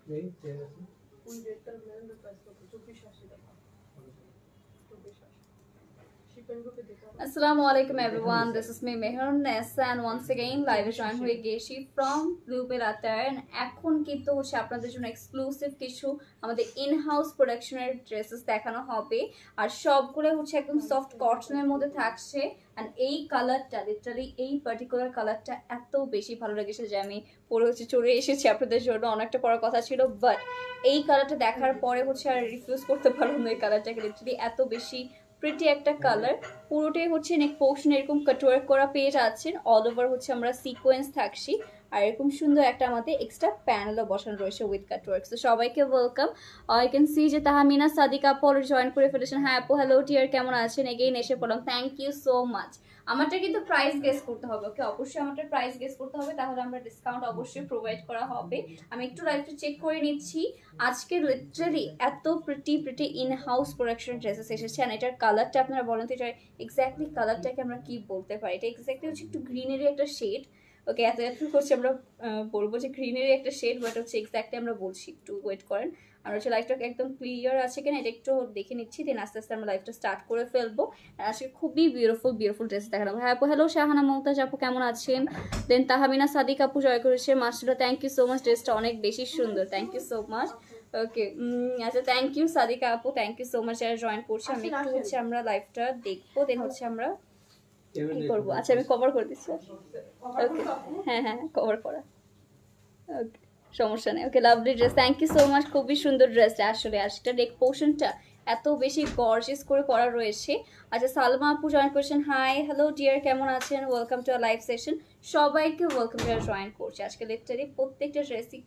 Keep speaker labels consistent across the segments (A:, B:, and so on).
A: नहीं तेरा से
B: ওই রেটটার ব্র্যান্ডের প্রাইস কত 2480 টাকা 2480 শিপিং গ্রুপে দিতে হবে
C: Assalamu alaikum everyone, this is me Meher Nessa and once again live join হয়ে গেছি from Bluebell Attire and এখন কিন্তু হচ্ছে আপনাদের জন্য এক্সক্লুসিভ কিছু আমাদের ইন-হাউস প্রোডাকশনের ড্রেসেস দেখানো হবে আর সবগুলো হচ্ছে একদম সফট কটনের মধ্যে থাকছে and এই কালারটা লিটারালি এই পার্টিকুলার কালারটা এত বেশি ভালো লেগেছে যে আমি পরে হচ্ছে চলে এসেছি আপনাদের জন্য অনেকটা পড়ার কথা ছিল বাট এই কালারটা দেখার পরে হচ্ছে আর রিফিউজ করতে পারলাম না এই কালারটাকে লিটারালি এত বেশি প্রিটি একটা কালার পুরোটাই হচ্ছে নেক পোর্শন এরকম কাটওয়ার্ক করা পেয়ে যাচ্ছেন অল ওভার হচ্ছে আমরা সিকোয়েন্স থাকছি আর এরকম সুন্দর একটা আমাদের এক্সট্রা প্যানেলও বসানো রয়েছে উইথ কাটওয়ার্ক তো সবাইকে ওয়েলকাম আই ক্যান সি যে তাহমিনা সাদিকা আপু জয়েন করে ফেলেছেন হ্যাঁ আপু হ্যালো টিয়ার কেমন আছেন এগেইন এসে পড়লাম থ্যাংক ইউ সো মাচ আমারটা কিন্তু প্রাইস গেস করতে হবে ওকে অবশ্যই আমারটা প্রাইস গেস করতে হবে তাহলে আমরা ডিসকাউন্ট অবশ্যই প্রোভাইড করা হবে আমি একটু লাইভটা চেক করে নিচ্ছি আজকে লিটারালি এত pretty in house production dresses এসেছে আর এটার কালারটা আপনারা বলেন তো এটা এক্স্যাক্টলি কালারটাকে আমরা কি বলতে পারি এটা এক্স্যাক্টলি হচ্ছে একটু গ্রিনেরই একটা শেড ওকে এত করছি আমরা বলবো যে গ্রিনেরই একটা শেড বাট হচ্ছে এক্স্যাক্টলি আমরা বলছি একটু ওয়েট করেন আর হচ্ছে লাইফটা একদম ক্লিয়ার আছে কিনা এটা একটু দেখে নিচ্ছি দেন আস্তে আস্তে আমরা লাইফটা স্টার্ট করে ফেলবো আর আজকে খুবই বিউটিফুল ড্রেস দেখালাম হ্যাঁ আপু হ্যালো শাহানা মমতাজ আপু কেমন আছেন দেন তাহমিনা সাদিক আপু জয় করেছে master thank you so much ড্রেসটা অনেক বেশি সুন্দর thank you so much okay আচ্ছা থ্যাংক ইউ সাদিকা আপু থ্যাংক ইউ সো মাচ যারা জয়েন করছে আমি একটু হচ্ছে আমরা লাইভটা দেখবো দেন হচ্ছে আমরা কি করবো আচ্ছা আমি কভার করে দিচ্ছি ওকে হ্যাঁ কভার করা ওকে সমস্যা নেই okay lovely dress thank you so much খুবই সুন্দর ড্রেসটা আসলে আজকে নেক পোর্শনটা এত বেশি গর্জিয়াস করে করা রয়েছে আচ্ছা সালমা আপু জয়েন করেছেন হাই হ্যালো ডিয়ার কেমন আছেন welcome to our live session সবাইকে ওয়েলকাম যারা জয়েন করছে আজকে লিটারালি প্রত্যেকটা ড্রেসই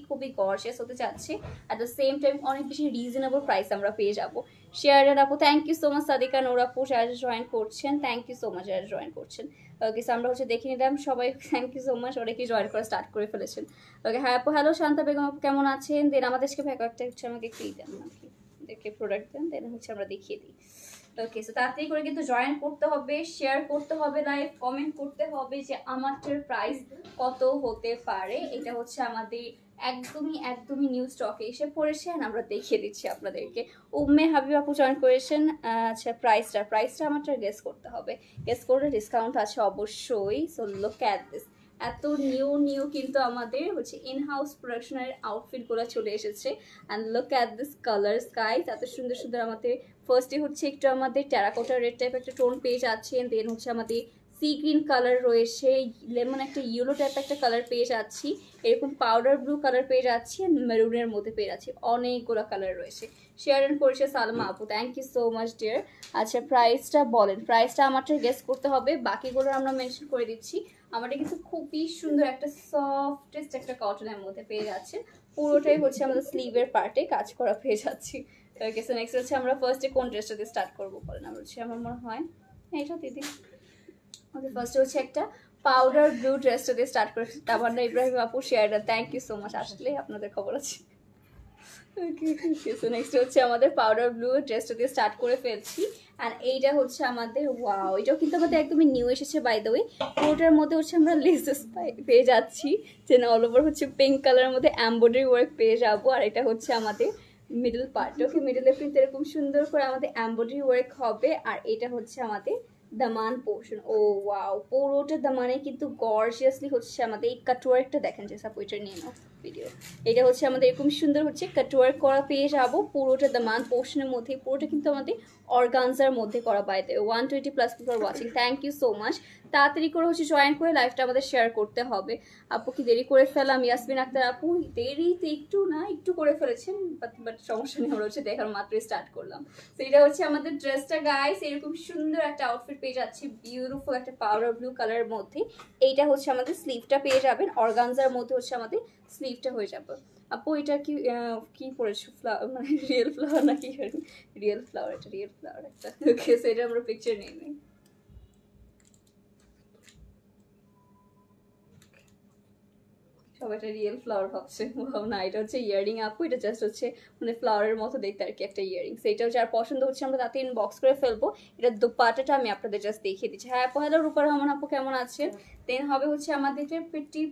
C: খুবই গর্জিয়াস হতে যাচ্ছে অ্যাট দ্য সেম টাইম অনেক বেশি রিজনেবল প্রাইস আমরা পেয়ে যাবো শেয়ার আপু thank you so much Sadika নোর আপু যারা জয়েন করছেন থ্যাংক ইউ সো মাচ যারা জয়েন করছেন ওকে সো আমরা হচ্ছে দেখে নিলাম সবাই থ্যাংক ইউ সো মাচ অনেকেই জয়েন করা স্টার্ট করে ফেলেছেন ওকে হ্যাঁ আপু হ্যালো শান্তা বেগম আপু কেমন আছেন দেন আমাদেরকে একটা হচ্ছে আমাকে ফ্রি দেন নাকি দেখে প্রোডাক্ট দেন দেন হচ্ছে আমরা দেখিয়ে দিই ওকে সো তাড়াতাড়ি করে কিন্তু জয়েন করতে হবে শেয়ার করতে হবে লাইভ কমেন্ট করতে হবে যে আমারটার প্রাইস কত হতে পারে এটা হচ্ছে আমাদের একদমই নিউ স্টকে এসে পড়েছে আমরা দেখিয়ে দিচ্ছি আপনাদেরকে উম্মে হাবিব আপু জয়েন করেছেন আচ্ছা প্রাইসটা আমারটার গেস করতে হবে গেস করলে ডিসকাউন্ট আছে অবশ্যই সো লুক অ্যাট দিস এত নিউ কিন্তু আমাদের হচ্ছে ইন হাউস প্রোডাকশনের আউটফিটগুলো চলে এসেছে and look at this colour skies এত সুন্দর আমাদের ফার্স্টে হচ্ছে একটু আমাদের টেরাকোটা রেড টাইপ একটা টোন পেয়ে যাচ্ছেন দেন হচ্ছে আমাদের সি গ্রিন কালার রয়েছে লেমন একটা ইয়েলো টাইপ একটা কালার পেয়ে যাচ্ছি এরকম পাউডার ব্লু কালার পেয়ে যাচ্ছি অ্যান্ড মেরুনের মধ্যে পেয়ে যাচ্ছি অনেকগুলো কালার রয়েছে শেয়ার করেছে সালমা আপু thank you so much dear আচ্ছা প্রাইসটা বলেন প্রাইসটা আমারটা গেস করতে হবে বাকিগুলো আমরা মেনশন করে দিচ্ছি আমাদের কিন্তু খুবই সুন্দর একটা সফটেস্ট একটা কটনের মধ্যে পেয়ে যাচ্ছে পুরোটাই হচ্ছে আমাদের স্লিভের পার্টে কাজ করা পেয়ে যাচ্ছি ওকে সো নেক্সট হচ্ছে আমরা ফার্স্টে কোন ড্রেসটা দিয়ে স্টার্ট করবো বলেন আমরা হচ্ছে আমার মনে হয় এটা দিদি ওকে ফার্স্টে হচ্ছে একটা পাউডার ব্লু ড্রেসটা দিয়ে স্টার্ট করে তাবান্না ইব্রাহিম আপু শেয়ারটা থ্যাংক ইউ সো মাচ আসলে আপনাদের খবর আছে ওকে সো নেক্সট হচ্ছে আমাদের পাউডার ব্লু ড্রেসটা দিয়ে স্টার্ট করে ফেলছি অ্যান্ড এইটা হচ্ছে আমাদের ওয়াও এটাও কিন্তু আমাদের একদমই নিউ এসেছে বাই দ্য ওয়ে পুরোটার মধ্যে হচ্ছে আমরা লেসেস পেয়ে যাচ্ছি যে অল ওভার হচ্ছে পিঙ্ক কালারের মধ্যে এমব্রয়ডারি ওয়ার্ক পেয়ে যাবো আর এটা হচ্ছে আমাদের মিডল পার্ট ওকে মিডলে কিন্তু এরকম সুন্দর করে আমাদের এমব্রয়ডারি ওয়ার্ক হবে আর এটা হচ্ছে আমাদের দামান পোর্শন ও ওয়াও পুরোটা দামানে কিন্তু গর্জিয়াসলি হচ্ছে আমাদের এই কাটওয়ার্কটা দেখেন যে সাপোর্টার নিয়ে নাও ভিডিও এটা হচ্ছে আমাদের এরকম সুন্দর হচ্ছে কাটওয়ার্ক করা পেয়ে যাবো পুরোটা দামান পোর্শনের মধ্যে পুরোটা কিন্তু আমাদের অর্গানজার মধ্যে করা বাইতে 120+ people watching thank you so much তাড়াতাড়ি করে হচ্ছে জয়েন করে লাইভটা আমাদের শেয়ার করতে হবে আপু কি দেরি করে ফেলাম ইয়াসমিন আক্তার আপু দেরিতে একটু করে ফেলেছেন বাট সমস্যা নেই আমরা হচ্ছে দেখার মাত্রই স্টার্ট করলাম তো এটা হচ্ছে আমাদের ড্রেসটা গাইস এরকম সুন্দর একটা আউটফিট পেয়ে যাচ্ছি বিউটিফুল একটা পাউডার ব্লু কালারের মধ্যে এইটা হচ্ছে আমাদের স্লিভটা পেয়ে যাবেন অর্গানজার মধ্যে হচ্ছে আমাদের স্লিভটা হয়ে যাবে আপু এটা কি পড়েছো ফ্লাওয়ার মানে রিয়েল ফ্লাওয়ার নাকি রিয়েল ফ্লাওয়ার একটা ওকে সো এটা আমরা পিকচার নিয়ে নিই সবাই এটা রিয়েল ফ্লাওয়ার ভাবছে না এটা হচ্ছে ইয়ারিং আপু এটা জাস্ট হচ্ছে মানে ফ্লাওয়ারের মতো দেখতে আর কি একটা ইয়ারিং সেইটা যার পছন্দ হচ্ছে আমরা তাতে ইনবক্স করে ফেলবো এটা দোপাটাটা আমি আপনাদের জাস্ট দেখিয়ে দিচ্ছি হ্যাঁ আপু হ্যালো রূপা রহমান আপু কেমন আছেন দেন হবে হচ্ছে আমাদের যে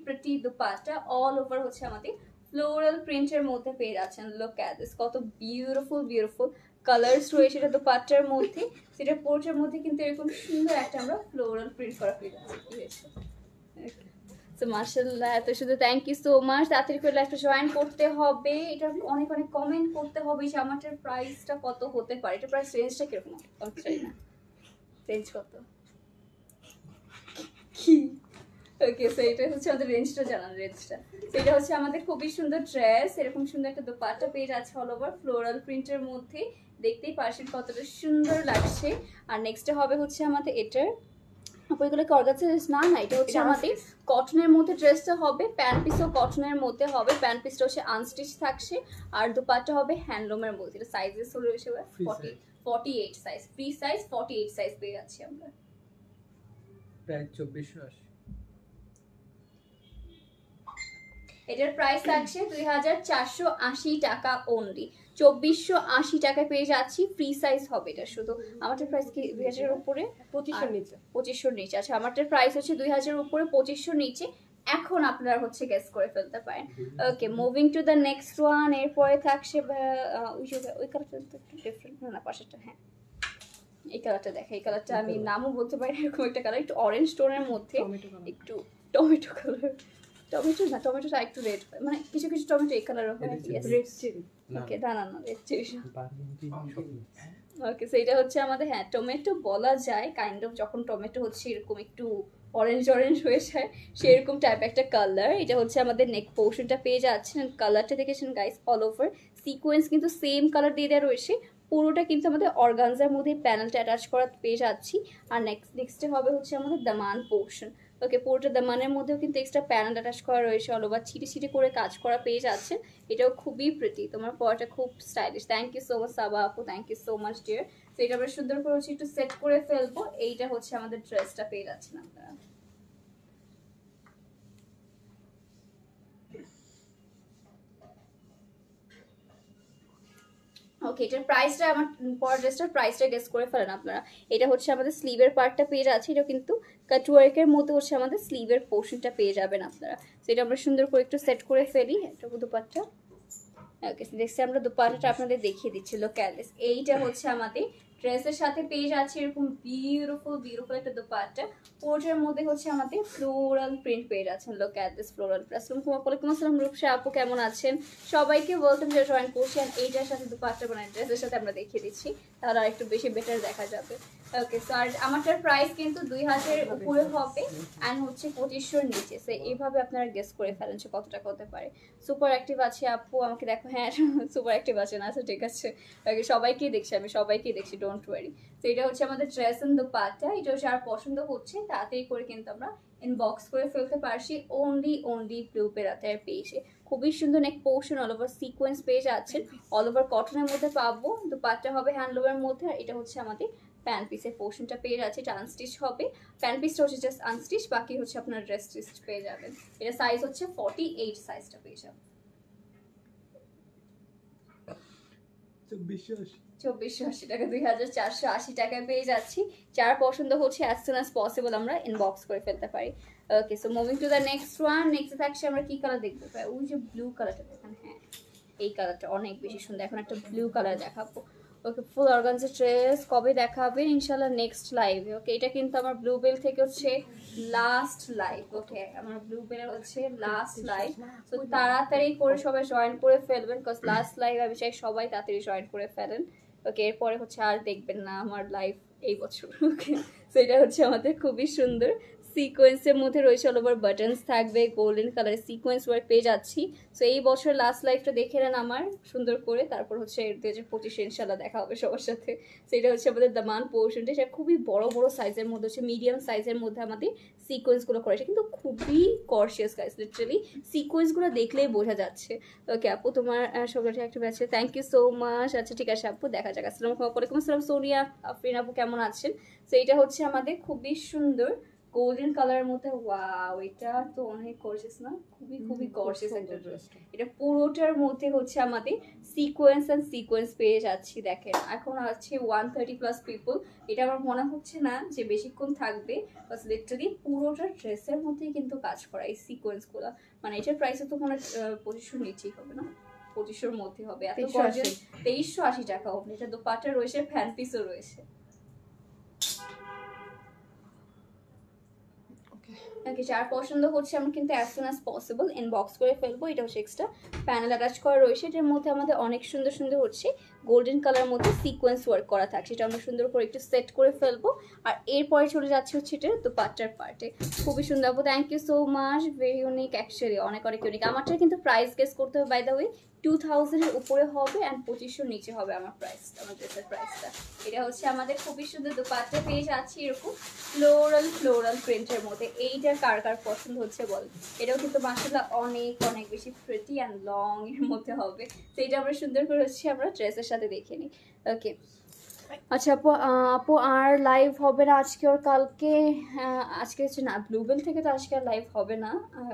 C: প্রিটি দোপাটা অল ওভার হচ্ছে আমাদের ফ্লোরাল প্রিন্টের মধ্যে পেয়ে যাচ্ছেন। লুক অ্যাট দিস, কত বিউটিফুল বিউটিফুল কালার্স রয়েছে এটা দোপাট্টার মধ্যে। সেটা পোর্টের মধ্যে কিন্তু এরকম সুন্দর একটা আমরা ফ্লোরাল প্রিন্ট করা পেয়ে যাচ্ছি। কি হয়েছে? তো মার্শাল্লাহ, এত শুধু থ্যাংক ইউ সো মাচ। তাড়াতাড়ি করে লাইভটা জয়েন করতে হবে, এটা অনেক অনেক কমেন্ট করতে হবে। এই জামাটার প্রাইসটা কত হতে পারে, এটা প্রাইস রেঞ্জটা কিরকম হবে? চাই না রেঞ্জ কত কি? ওকে, সো এটা হচ্ছে আমাদের রেঞ্জটা জানান, রেঞ্জটা। তো এটা হচ্ছে আমাদের খুবই সুন্দর ড্রেস, এরকম সুন্দর একটা দোপাট্টা পেয়ে যাচ্ছে অল ওভার ফ্লোরাল প্রিন্টের মধ্যে। দেখতেই পারছেন কতটা সুন্দর লাগছে। আর নেক্সটে হবে হচ্ছে আমাদের এটার এগুলো অর্গানজা না না, এটা হচ্ছে আমাদের কটনের মধ্যে ড্রেসটা হবে। প্যান্ট পিসও কটনের মধ্যে হবে, প্যান্ট পিসটা হচ্ছে আনস্টিচ থাকছে। আর দোপাট্টা হবে হ্যান্ডলুমের মধ্যে। এটা সাইজেস হলো হিসেবে 48 সাইজ, ফ্রি সাইজ 48 সাইজ পেয়ে যাচ্ছি আমরা।
A: প্রায় 2480।
C: এটার প্রাইস থাকছে 2480 টাকা অনলি। 2480 টাকায় পেয়ে যাচ্ছি, ফ্রি সাইজ হবে এটা শুধু। আমাদের প্রাইস কি 2000 এর উপরে?
B: 2500 নিচে।
C: 2500 নিচে। আচ্ছা, আমাদের প্রাইস হচ্ছে 2000 এর উপরে, 2500 নিচে। এখন আপনারা হচ্ছে গেস করে ফেলতে পারেন। Okay, moving to the next one. এরপরে থাকছে ওই কালারটা একটু ডিফারেন্ট না, পাশেরটা। হ্যাঁ, এই কালারটা দেখা, এই কালারটা আমি নামও বলতে পারি, এরকম একটা কালার, একটু অরেঞ্জ টোনের মধ্যে, একটু টমেটো কালার। টমেটো না, টমেটোটা একটু রেড হয়, মানে কিছু কিছু টমেটো এই কালার হয়।
B: Red chilli.
C: ওকে, না না না, রেড চিলি।
A: বারবিকিউ
C: ওকে, সো এটা হচ্ছে আমাদের, হ্যাঁ টমেটো বলা যায় কাইন্ড অফ, যখন টমেটো হচ্ছে এরকম একটু অরেঞ্জ অরেঞ্জ হয়ে যায় সেরকম টাইপ একটা কালার। এটা হচ্ছে আমাদের নেক পোর্শনটা পেয়ে যাচ্ছেন। কালারটা দেখেছেন গাইস, অল ওভার সিকোয়েন্স কিন্তু সেম কালার দিয়ে দেওয়া রয়েছে। পুরোটা কিন্তু আমাদের অর্গানজার মধ্যে প্যানেলটা অ্যাটাচ করা পেয়ে যাচ্ছি। আর নেক্সটে হবে হচ্ছে আমাদের দামান পোর্শন। ওকে, পুরোটা দামানের মধ্যেও কিন্তু এক্সট্রা প্যানেল অ্যাটাচ করা রয়েছে, অল ওভার ছিটে ছিটে করে কাজ করা পেয়ে যাচ্ছেন। এটাও খুবই প্রিটি, তোমার পরাটা খুব stylish. Thank you so much Saba আপু, thank you so much dear. তো এটা আমরা সুন্দর করে হচ্ছে একটু সেট করে ফেলবো। এইটা হচ্ছে আমাদের ড্রেসটা পেয়ে যাচ্ছেন আপনারা। ওকে, এটার প্রাইসটা, আমার পরের ড্রেসটার প্রাইসটা গেস করে ফেলেন আপনারা। এটা হচ্ছে আমাদের স্লিভের পার্টটা পেয়ে যাচ্ছে, এটা কিন্তু কাটওয়ার্কের মধ্যে হচ্ছে আমাদের স্লিভের পোর্শনটা পেয়ে যাবেন আপনারা। তো এটা আমরা সুন্দর করে একটু সেট করে ফেলি। এটা দুপাট্টা। ওকে, দেখছি আমরা দুপাট্টাটা আপনাদের দেখিয়ে দিচ্ছি। লুক অ্যাট দিস, এইটা হচ্ছে আমাদের ড্রেসের সাথে পেয়ে যাচ্ছে এরকম বিউটিফুল বিউটিফুল একটা দুপাট্টা। পোর্টের মধ্যে হচ্ছে আমাদের ফ্লোরাল প্রিন্ট পেয়ে যাচ্ছেন। Look at this floral. আসসালামু আসসালাম রূপসা আপু, কেমন আছেন? সবাইকে ওয়েলকাম যে জয়েন করছি। আর এইটার সাথে দুপাট্টা মানে ড্রেসের সাথে আমরা দেখিয়ে দিচ্ছি, তাহলে আর একটু বেশি বেটার দেখা যাবে। ওকে, সো আর আমারটার প্রাইস কিন্তু 2000 এর উপরে হবে অ্যান্ড হচ্ছে 2500 নিচে। সো এইভাবে আপনারা গেস করে ফেলেন যে কত টাকা হতে পারে। সুপার অ্যাক্টিভ আছে আপু, আমাকে দেখো। হ্যাঁ, সুপার অ্যাক্টিভ আছে না? আচ্ছা ঠিক আছে, ওকে, সবাইকেই দেখছি আমি, সবাইকেই দেখছি, ডোন্ট ওয়ারি। তো এটা হচ্ছে আমাদের ড্রেস এন্ড দোপাট্টা। এটা হচ্ছে আর পছন্দ হচ্ছে তাড়াতাড়ি করে কিন্তু আমরা ইনবক্স করে ফেলতে পারছি অনলি ব্লু পেরাতের পেজে। খুবই সুন্দর নেক পোর্শন, অল ওভার সিকোয়েন্স পেয়ে যাচ্ছেন, অল ওভার কটনের মধ্যে পাবো। দোপাট্টা হবে হ্যান্ডলুমের মধ্যে। আর এটা হচ্ছে আমাদের প্যান্ট পিসের পোর্শনটা পেয়ে যাচ্ছে, এটা আনস্টিচ হবে। প্যান্ট পিসটা হচ্ছে জাস্ট আনস্টিচ, বাকি হচ্ছে আপনার ড্রেস স্টিচ পেয়ে যাবেন। এটা সাইজ হচ্ছে 48 সাইজটা পেয়ে যাবেন। 2480 টাকা, 2480 টাকায় পেয়ে যাচ্ছি। যার পছন্দ হচ্ছে অ্যাজ সুন অ্যাজ পসিবল আমরা ইনবক্স করে ফেলতে পারি। Okay, so moving to the next one. Next থাকছে আমরা কি কালার দেখবো? ওই যে ব্লু কালারটা দেখেন, হ্যাঁ এই কালারটা অনেক বেশি সুন্দর। এখন একটা ব্লু কালার দেখাবো। ওকে, ফুল অর্গানজা ড্রেস কবে দেখাবে? ইনশাল্লাহ নেক্সট লাইভে। ওকে, এটা কিন্তু আমার ব্লু বেল থেকে হচ্ছে লাস্ট লাইভ। ওকে, আমার ব্লু বেল হচ্ছে লাস্ট লাইভ। তো তাড়াতাড়ি করে সবাই জয়েন করে ফেলবেন, বিকজ লাস্ট লাইভ আমি চাই সবাই তাড়াতাড়ি জয়েন করে ফেলেন। ওকে, এরপরে হচ্ছে আর দেখবেন না আমার লাইভ এই বছর। ওকে, সো এটা হচ্ছে আমাদের খুবই সুন্দর সিকোয়েন্সের মধ্যে রয়েছে, অল ওভার বাটনস থাকবে, গোল্ডেন কালারের সিকোয়েন্স ওয়ার্ক পেয়ে যাচ্ছি। সো এই বছর লাস্ট লাইফটা দেখে নেন আমার সুন্দর করে, তারপর হচ্ছে 2025 ইনশাল্লাহ দেখা হবে সবার সাথে। সেটা হচ্ছে আমাদের দামান পোর্শনটা, সেটা খুবই বড় বড় সাইজের মধ্যে হচ্ছে, মিডিয়াম সাইজের মধ্যে আমাদের সিকোয়েন্সগুলো করেছে, কিন্তু খুবই কর্শিয়াস গাইস, লিটারালি সিকোয়েন্সগুলো দেখলেই বোঝা যাচ্ছে। ওকে আপু, তোমার সবাই একটা আছে, থ্যাংক ইউ সো মাচ। আচ্ছা ঠিক আছে আপু, দেখা যাক। আসসালামু আলাইকুম আসসালাম সোনিয়া আফরিন আপু, কেমন আছেন? সো এটা হচ্ছে আমাদের খুবই সুন্দর গোল্ডেন কালারের মধ্যে। ওয়াও, এটা তো অনেক গর্জিয়াস না? খুবই খুবই গর্জিয়াস একটা ড্রেস। এটা পুরোটার মধ্যে হচ্ছে আমাদের সিকোয়েন্স অ্যান্ড সিকোয়েন্স পেয়ে যাচ্ছি। দেখেন এখন আছে 130+ পিপল। এটা আমার মনে হচ্ছে না যে বেশিক্ষণ থাকবে, বাস লিটারালি পুরোটা ড্রেসের মধ্যেই কিন্তু কাজ করা এই সিকোয়েন্সগুলো। মানে এটার প্রাইসে তো কোনো 2500 নিচেই হবে না, 2500 মধ্যে হবে। এত গর্জিয়াস। 2380 টাকা হবে। এটা দোপাট্টা রয়েছে, ফ্যান পিসও রয়েছে। ওকে, যার পছন্দ হচ্ছে আমরা কিন্তু as soon as possible inbox করে ফেলবো। এটা হচ্ছে এক্সট্রা প্যানেল অ্যাটাচ করা রয়েছে। এটার মধ্যে আমাদের অনেক সুন্দর সুন্দর হচ্ছে গোল্ডেন কালার মধ্যে সিকোয়েন্স ওয়ার্ক করা থাকছে। এটা আমরা সুন্দর করে একটু সেট করে ফেলবো। আর এরপরে চলে যাচ্ছে হচ্ছে এটার দোপাট্টার পার্টে। খুবই সুন্দর আপু, thank you so much, very unique actually, অনেক অনেক ইউনিক। আমারটা কিন্তু প্রাইস গেস করতে হবে বাই দ্য ওয়ে, 2000 এর উপরে হবে অ্যান্ড 2500 নিচে হবে আমার প্রাইসটা, আমার ড্রেসের প্রাইসটা। এটা হচ্ছে আমাদের খুবই সুন্দর দোপাট্টা পেয়ে যাচ্ছি এরকম ফ্লোরাল প্রিন্টের মধ্যে। এইটা কার কার পছন্দ হচ্ছে বল। এটাও কিন্তু মাশাআল্লাহ অনেক অনেক বেশি প্রিটি অ্যান্ড লং এর মধ্যে হবে। তো এটা আমরা সুন্দর করে হচ্ছে আমরা ড্রেসের সাথে দেখে নিই। ওকে, আচ্ছা আপু, আপু আর লাইভ হবে না আজকে ওর কালকে? আজকে হচ্ছে না, ব্লুবেল থেকে তো আজকে আর লাইভ হবে না,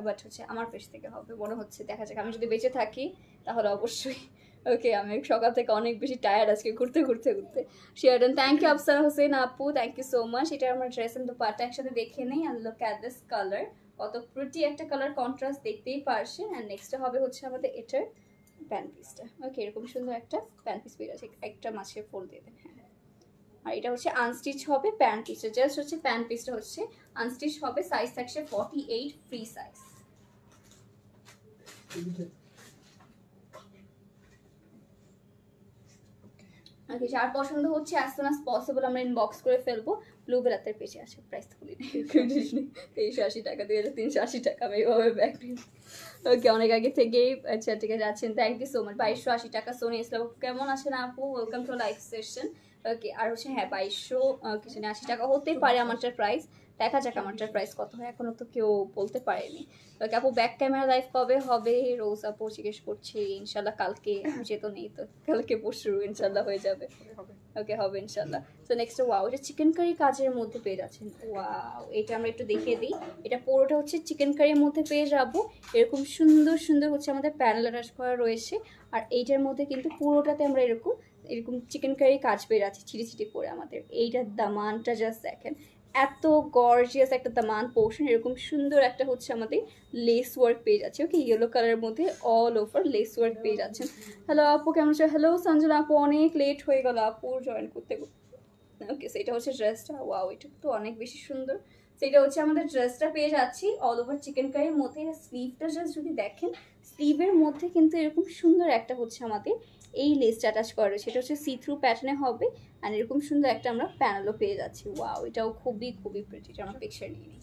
C: বাট হচ্ছে আমার পেজ থেকে হবে মনে হচ্ছে। দেখা যাক, আমি যদি বেঁচে থাকি তাহলে অবশ্যই। ওকে, আমি সকাল থেকে অনেক বেশি টায়ার্ড আজকে ঘুরতে শেয়ারডন। থ্যাংক ইউ আফসানা হোসেন আপু, থ্যাংক ইউ সো মাচ। এটা আমার ড্রেস এন্ড দোপাট্টা একসাথে দেখে নেই। And look at this colour, কত প্রিটি একটা কালার কন্ট্রাস্ট, দেখতেই পারছেন। অ্যান্ড নেক্সট হবে হচ্ছে আমাদের এটার প্যান পিসটা। ওকে, এরকম সুন্দর একটা প্যান পিস পেয়ে আছে, একটা মাছের ফোল দিয়ে দেন। হ্যাঁ, আর এটা হচ্ছে আনস্টিচ হবে প্যান্ট পিসটা। জাস্ট হচ্ছে প্যান্ট পিসটা হচ্ছে আনস্টিচ হবে। সাইজ থাকছে 48, ফ্রি সাইজ। ওকে, যার পছন্দ হচ্ছে অ্যাজ সুন অ্যাজ পসিবল আমরা ইনবক্স করে ফেলবো। ব্লুবেল রাতের পেজে আছে, প্রাইস খুলি 2380 টাকা, 2380 টাকা। আমি এভাবে ব্যাগ নিই। ওকে, অনেক আগে থেকেই আচ্ছা ঠিক আছে আছেন, থ্যাংক ইউ সো মাচ। 2280 টাকা। সোনি ইসলাম কেমন আছেন আপু, ওয়েলকাম টু লাইভ সেশন। ওকে, আর হচ্ছে হ্যাঁ 2280 টাকা হতেই পারে আমারটার প্রাইস। দেখা যাক আমারটার প্রাইস কত হয়, এখনো তো কেউ বলতে পারেনি। ওকে আপু, ব্যাক ক্যামেরা লাইভ কবে হবে? রোজ আপু জিজ্ঞেস করছি। ইনশাল্লাহ কালকে, যেহেতু নেই তো কালকে পরশু ইনশাল্লাহ হয়ে যাবে। ওকে, হবে ইনশাল্লাহ। তো নেক্সট, ওয়াও, এটা চিকেন কারি কাজের মধ্যে পেয়ে যাচ্ছেন। ওয়াও, এটা আমরা একটু দেখিয়ে দিই। এটা পুরোটা হচ্ছে চিকেন কারির মধ্যে পেয়ে যাবো। এরকম সুন্দর সুন্দর হচ্ছে আমাদের প্যানেল অ্যাটাচ করা রয়েছে। আর এইটার মধ্যে কিন্তু পুরোটাতে আমরা এরকম চিকেন কারি কাজ পেয়ে যাচ্ছি ছিটি ছিটি করে। আমাদের এইটার দামানটা জাস্ট দেখেন, এত গর্জিয়াস একটা দামান পোর্শন। এরকম সুন্দর একটা হচ্ছে আমাদের লেস ওয়ার্ক পেয়ে যাচ্ছে। ওকে, ইয়েলো কালারের মধ্যে অল ওভার লেস ওয়ার্ক পেয়ে যাচ্ছেন। হ্যালো আপু, কেমন আছে? হ্যালো সঞ্জনা আপু, অনেক লেট হয়ে গেল আপু জয়েন করতে। ওকে, সেটা হচ্ছে ড্রেসটা। ওয়াও, এটা তো অনেক বেশি সুন্দর। সেটা হচ্ছে আমাদের ড্রেসটা পেয়ে যাচ্ছি অল ওভার চিকেন কারির মধ্যে। স্লিভটা জাস্ট যদি দেখেন, স্লিভের মধ্যে কিন্তু এরকম সুন্দর একটা হচ্ছে আমাদের এই লেসটা অ্যাটাচ করা রয়েছে। এটা হচ্ছে সি থ্রু প্যাটার্নে হবে। আর এরকম সুন্দর একটা আমরা প্যানেলও পেয়ে যাচ্ছি। ওয়াও, এটাও খুবই খুবই প্রিটি। আমরা পিকচার নিয়ে নিই।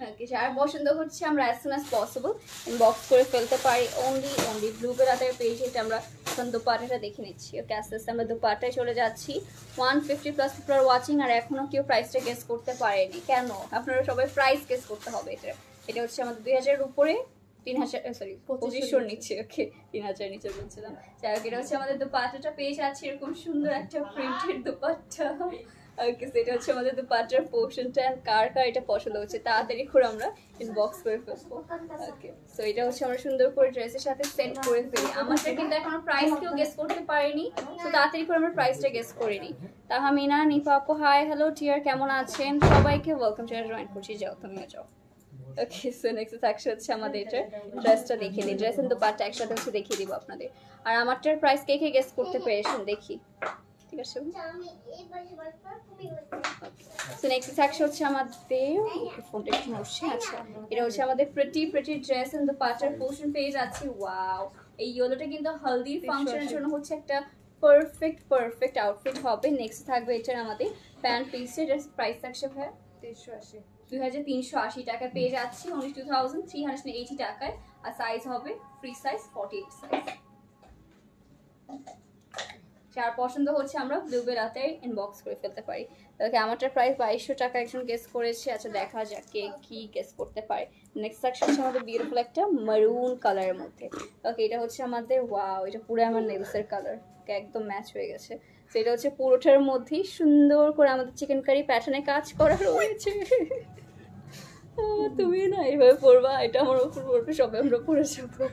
C: ওকে, যার পছন্দ হচ্ছে আমরা as soon as possible inbox করে ফেলতে পারি। অনলি ব্লুবেল রাতের পেজে এটা আমরা এখন দোপাট্টাটা দেখে নিচ্ছি। ওকে, আস্তে আস্তে আমরা দোপাট্টায় চলে যাচ্ছি। 150+ পিপল আর ওয়াচিং, আর এখনও কেউ প্রাইসটা গেস করতে পারেনি। কেন? আপনারা সবাই প্রাইস গেস করতে হবে। এটা হচ্ছে আমাদের 2000-এর উপরে, 2500 নিচ্ছে। ওকে, 3000 নিচে বলছিলাম। যাই হোক, এটা হচ্ছে আমাদের দোপাট্টাটা পেয়ে যাচ্ছি এরকম সুন্দর একটা প্রিন্টেড দোপাট্টা। ওকে, সেটা হচ্ছে আমাদের দোপাট্টার পোর্শনটা। এন্ড কার কার এটা পছন্দ হচ্ছে তাড়াতাড়ি করে আমরা ইনবক্স করে ফেলবো। ওকে, সো এটা হচ্ছে আমরা সুন্দর করে ড্রেসের সাথে সেট করে ফেলি। আমাদের কিন্তু এখনো প্রাইস কেউ গেস করতে পারেনি, তো তাড়াতাড়ি করে আমরা প্রাইসটা গেস করে নিই। তাহমিনা, নিপা আপু, হাই, হ্যালো টিয়ার, কেমন আছেন? সবাইকে ওয়েলকাম টু জয়েন করছি। যাও, তুমিও যাও। ওকে, সো নেক্সট থাকছে হচ্ছে আমাদের এটা ড্রেসটা দেখিয়ে দিই। ড্রেস এন্ড দোপাট্টা একসাথে হচ্ছে দেখিয়ে দিব আপনাদের। আর আমারটার প্রাইস কে কে গেস করতে পেরেছেন দেখি, ঠিক আছে? সো নেক্সট থাকছে হচ্ছে আমাদের ফোনটা একটু নড়ছে। আচ্ছা, এটা হচ্ছে আমাদের প্রিটি ড্রেস এন্ড দোপাট্টার পোর্শন পেয়ে যাচ্ছি। ওয়াও, এই ইয়েলোটা কিন্তু হলদি ফাংশনের জন্য হচ্ছে একটা পারফেক্ট আউটফিট হবে। নেক্সট থাকবে এটার আমাদের প্যান্ট পিসের প্রাইস থাকছে ভাই 2380 টাকা পেয়ে যাচ্ছি। অনলি 2380 টাকায়। আর সাইজ হবে ফ্রি সাইজ, 48 সাইজ। যার পছন্দ হচ্ছে আমরা ব্লুবেল রাতে ইনবক্স করে ফেলতে পারি। ওকে, আমারটার প্রাইস 2200 টাকা একজন গেস করেছে। আচ্ছা, দেখা যাক কে কি গেস করতে পারে। নেক্সট সেকশন হচ্ছে আমাদের বিউটিফুল একটা মারুন কালারের মধ্যে। ওকে, এটা হচ্ছে আমাদের, ওয়াও, এটা পুরো আমার নেলসের কালার। ওকে একদম ম্যাচ হয়ে গেছে। সেটা হচ্ছে পুরোটার মধ্যেই সুন্দর করে আমাদের চিকেন কারি প্যাটার্নে কাজ করা রয়েছে। তুমি না এইভাবে পরবা, এটা আমার উপর পড়বে, সবাই আমরা পরে যাবো।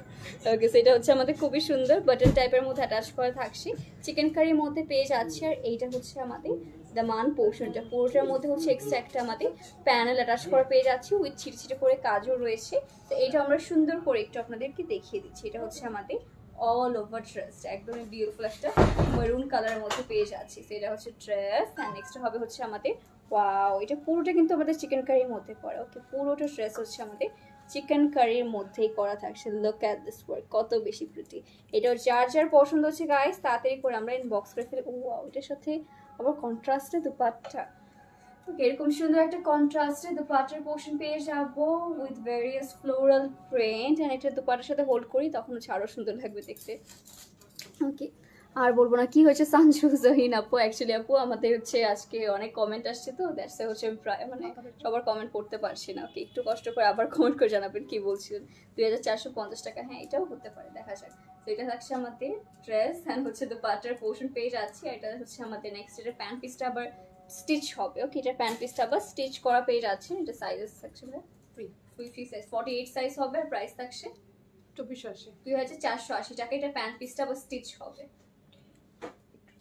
C: ওকে, সেটা হচ্ছে আমাদের খুবই সুন্দর বাটন টাইপের মধ্যে অ্যাটাচ করা থাকছে, চিকেন কারির মধ্যে পেয়ে যাচ্ছে। আর এইটা হচ্ছে আমাদের দামান পোর্শনটা, পুরোটার মধ্যে হচ্ছে এক্সট্রা একটা আমাদের প্যানেল অ্যাটাচ করা পেয়ে যাচ্ছে, উইথ ছিটে ছিটে করে কাজও রয়েছে। তো এইটা আমরা সুন্দর করে একটু আপনাদেরকে দেখিয়ে দিচ্ছি। এটা হচ্ছে আমাদের অল ওভার ড্রেস, একদমই বিউটিফুল একটা মেরুন কালারের মধ্যে পেয়ে যাচ্ছি। সেটা হচ্ছে ড্রেস। অ্যান্ড নেক্সট হবে হচ্ছে আমাদের ওয়াও, এটা পুরোটা কিন্তু আমাদের চিকেন কারির মধ্যে করা। ওকে, পুরোটা ড্রেস হচ্ছে আমাদের চিকেন কারির মধ্যেই করা থাকছে। লুক অ্যাট দিস ওয়ার্ক, কত বেশি প্রিটি। এটা যার যার পছন্দ হচ্ছে গাইস তাড়াতাড়ি করে আমরা ইনবক্স করে ফেলি। ওয়াও, এটার সাথে আবার কন্ট্রাস্টে দুপাট্টা। ওকে, এরকম সুন্দর একটা কন্ট্রাস্টে দুপাট্টার পোর্শন পেয়ে যাবো with various floral print. And এটা দুপাট্টার সাথে হোল্ড করি তখন হচ্ছে আরও সুন্দর লাগবে দেখতে। ওকে, আর বলবো না কি হয়েছে সানজু জহিন আপু। অ্যাকচুয়ালি আপু আমাদের হচ্ছে আজকে অনেক কমেন্ট আসছে, তো দ্যাটস হচ্ছে প্রায় মানে সবার কমেন্ট পড়তে পারছি না। ওকে, একটু কষ্ট করে আবার কমেন্ট করে জানাবেন কি বলছিলেন। 2450 টাকা, হ্যাঁ এটাও হতে পারে, দেখা যাক। তো এটা থাকছে আমাদের ড্রেস অ্যান্ড হচ্ছে দুপাট্টার পোর্শন পেয়ে যাচ্ছি। আর এটা হচ্ছে আমাদের নেক্সট এটা প্যান্ট পিসটা আবার স্টিচ হবে। ওকে, এটা প্যান্ট পিসটা আবার স্টিচ করা পেয়ে যাচ্ছে। এটা সাইজেস থাকছে ফ্রি সাইজ 48 সাইজ হবে। আর প্রাইস থাকছে
B: 2480,
C: 2480 টাকা। এটা প্যান্ট পিসটা আবার স্টিচ হবে।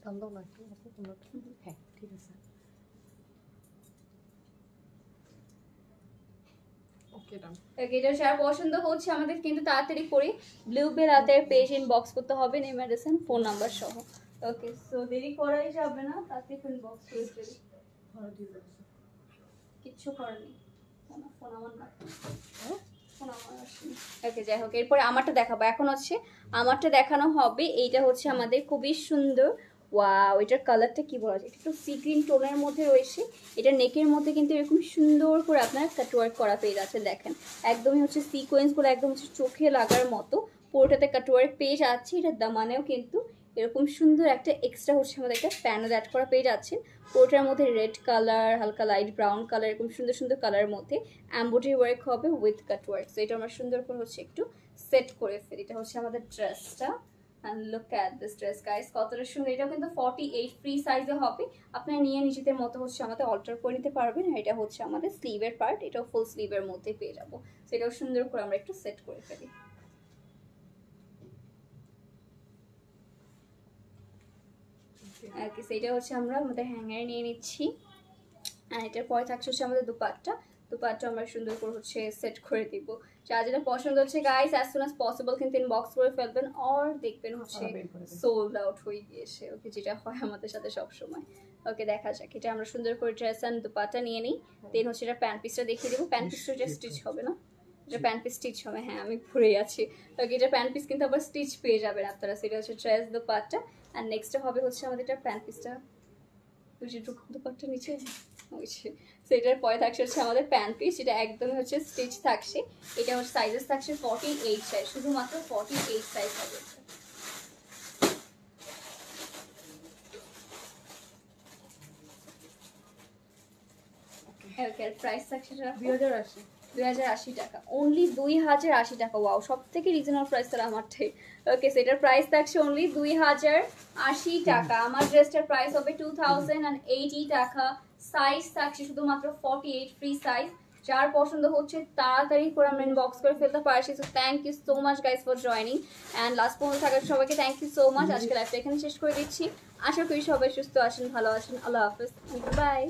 B: দাম দাও না একটু আপু তোমরা। হ্যাঁ ঠিক আছে, ওকে ডান।
C: এটা যার পছন্দ হচ্ছে আমাদের কিন্তু তাড়াতাড়ি করে ব্লু বেল হাতের পেজ ইনবক্স করতে হবে, নেম অ্যাড্রেস ফোন নাম্বার সহ। ওকে, সো দেরি করাই যাবে না, তাড়াতাড়ি ইনবক্স করে ফেলি। কিচ্ছু করার নেই, ফোন আমার না, ফোন আমার আসেনি। ওকে, যাই হোক, এরপরে আমারটা দেখাবো। এখন হচ্ছে আমারটা দেখানো হবে। এইটা হচ্ছে আমাদের খুবই সুন্দর। ওয়াও, এটার কালারটা কি বলা যায়, এটা একটু সি গ্রিন টোনের মধ্যে রয়েছে। এটা নেকের মধ্যে কিন্তু এরকম সুন্দর করে আপনার কাটওয়ার্ক করা পেয়ে যাচ্ছে। দেখেন একদমই হচ্ছে সিকোয়েন্সগুলো একদম হচ্ছে চোখে লাগার মতো পুরোটাতে কাটওয়ার্ক পেয়ে যাচ্ছে। এটার দামানেও কিন্তু এরকম সুন্দর একটা এক্সট্রা হচ্ছে আমাদের একটা প্যানেল অ্যাড করা পেয়ে যাচ্ছে। পুরোটার মধ্যে রেড কালার, হালকা লাইট ব্রাউন কালার, এরকম সুন্দর সুন্দর কালারের মধ্যে এমব্রয়ডারি ওয়ার্ক হবে উইথ কাটওয়ার্ক। তো এটা আমরা সুন্দর করে হচ্ছে একটু সেট করে ফেলি। এটা হচ্ছে আমাদের ড্রেসটা। And look at this dress guys, কতটা সুন্দর। এটাও কিন্তু 48 ফ্রি সাইজে হবে, আপনারা নিয়ে নিজেদের মতো হচ্ছে আমাদের অল্টার করে নিতে পারবেন। এটা হচ্ছে আমাদের স্লিভের পার্ট, এটাও ফুল স্লিভের মধ্যে পেয়ে যাবো। সেটাও সুন্দর করে আমরা একটু সেট করে ফেলি। ওকে, সেটা হচ্ছে আমরা আমাদের হ্যাঙ্গারে নিয়ে নিচ্ছি। আর এটার পরে থাকছে হচ্ছে আমাদের দুপাট্টা আমরা সুন্দর করে হচ্ছে সেট করে দিব। যা যেটা পছন্দ হচ্ছে guys as soon as possible কিন্তু ইনবক্স করে ফেলবেন, আর দেখবেন হচ্ছে সোল্ড আউট হয়ে গিয়েছে। ওকে, যেটা হয় আমাদের সাথে সব সময়। ওকে, দেখা যাক। এটা আমরা সুন্দর করে ড্রেস অ্যান্ড দুপাট্টা নিয়ে নিই, দেন হচ্ছে এটা প্যান্ট পিসটা দেখিয়ে দেবো। প্যান্ট পিসটা এটা স্টিচ হবে না, এটা প্যান্ট পিস স্টিচ হবে। হ্যাঁ, আমি ভুলে আছি। ওকে, এটা প্যান্ট পিস কিন্তু আবার স্টিচ পেয়ে যাবেন আপনারা। সেটা হচ্ছে ড্রেস দুপাট্টা। অ্যান্ড নেক্সট হবে হচ্ছে আমাদের এটা প্যান্ট পিসটা, ওই যে দুপাট্টা নিচে হয়েছে। সেটার পরে থাকছে হচ্ছে আমাদের প্যান্ট পিস, যেটা একদমই হচ্ছে স্টিচ থাকছে। এটা হচ্ছে সাইজেস থাকছে 48 সাইজ, শুধুমাত্র 48 সাইজ হবে। ওকে, প্রাইস থাকছে 2080 টাকা, অনলি 2080 টাকা। ওয়াও, সব থেকে রিজনেবল প্রাইস তাহলে আমারটাই। ওকে, সেটার প্রাইস থাকছে অনলি 2080 টাকা। আমার ড্রেসটার প্রাইস হবে 2080 টাকা। সাইজ থাকছে শুধুমাত্র 48 ফ্রি সাইজ। যার পছন্দ হচ্ছে তাড়াতাড়ি করে আমরা ইনবক্স করে ফেলতে পারছি। So thank you so much guys for joining and last পর্যন্ত থাকার সবাইকে থ্যাংক ইউ সো মাচ। আজকে লাইভটা এখানে শেষ করে দিচ্ছি। আশা করি সবাই সুস্থ আছেন, ভালো আছেন। আল্লাহ হাফেজ, বাই।